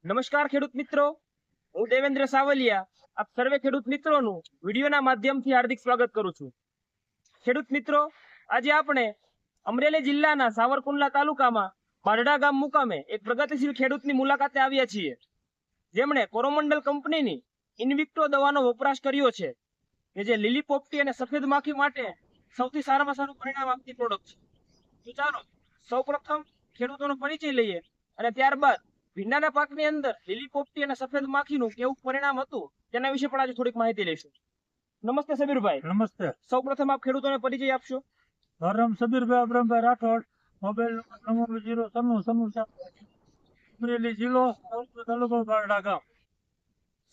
નમસ્કાર ખેડૂત મિત્રો, હું દેવેન્દ્ર સાવલિયા આપ સર્વે ખેડૂત મિત્રોનું વિડીયોના માધ્યમથી હાર્દિક સ્વાગત કરું છું। ખેડૂત મિત્રો, આજે આપણે અમરેલી જિલ્લાના સાવરકુંડલા તાલુકામાં બાઢડા ગામ મુકામે એક પ્રગતિશીલ ખેડૂતની મુલાકાતે આવ્યા છીએ, જેમણે કોરોમંડલ કંપનીની ઇન્વિક્ટો દવાનો વપરાશ કર્યો છે, કે જે લીલી પોપટી અને સફેદ માખી માટે સૌથી સારામાં સારું પરિણામ આપતી પ્રોડક્ટ છે। તો ચાલો સૌપ્રથમ ખેડૂતોનો પરિચય લઈએ અને ત્યારબાદ ભીંડાના પાકની અંદર લીલી પોપટી અને સફેદ માખીનું કેવું પરિણામ હતું તેના વિશે પણ આજે થોડીક માહિતી લઈશું। નમસ્તે સબીરભાઈ। નમસ્તે। સૌપ્રથમ આપ ખેડૂતોને પરિચય આપશો। મારું નામ સબીરભાઈ અબ્રમભાઈ રાઠોડ, મોબાઈલ નંબર 097 અમરેલી જિલ્લો તાલુકો બારડા ગામ।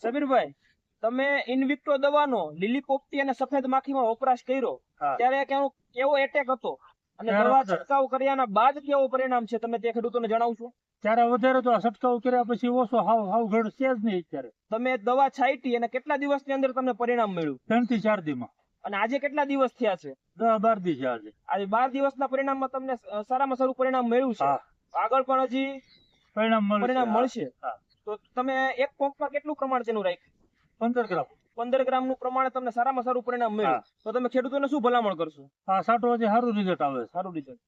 સબીરભાઈ, તમે ઇન્વિક્ટો દવાનો લીલી પોપટી અને સફેદ માખીમાં વપરાશ કર્યો ત્યારે કેવો એટેક હતો અને દવા છંટકાવ કર્યાના બાદ કેવો પરિણામ છે તમે તે ખેડૂતોને જણાવશો? ત્યારે વધારે તો આ છંટકાવ કર્યા પછી ઓછો હાવ ઘડ છે જ નહીં। અત્યારે તમે દવા છાંટી અને કેટલા દિવસની અંદર તમને પરિણામ મળ્યું? 3 થી 4 દીમાં। અને આજે કેટલા દિવસ થયા છે? 10-12 દી છે આજે। આજે 12 દિવસના પરિણામમાં તમને સારામાં સારું પરિણામ મળ્યું છે। આગળ પણ હજી પરિણામ મળશે। તો તમે એક પંપમાં કેટલું પ્રમાણ તેનું રાખ્યું? 15 ગ્રામ। 15 ગ્રામનું પ્રમાણે તમને સારામાં સારું પરિણામ મળ્યું, તો તમે ખેડૂતોને શું ભલામણ કરશો? આ સાટો હજી સારું રિઝલ્ટ આવે। સારું રિઝલ્ટ।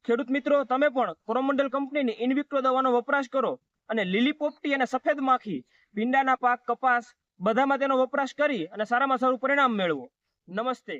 ખેડૂત મિત્રો, તમે પણ કોરોમંડલ કંપનીની ઇન્વિક્ટો દવાનો વપરાશ કરો અને લીલી પોપટી અને સફેદ માખી, ભીંડાના પાક, કપાસ બધામાં તેનો વપરાશ કરી અને સારામાં સારું પરિણામ મેળવો। નમસ્તે।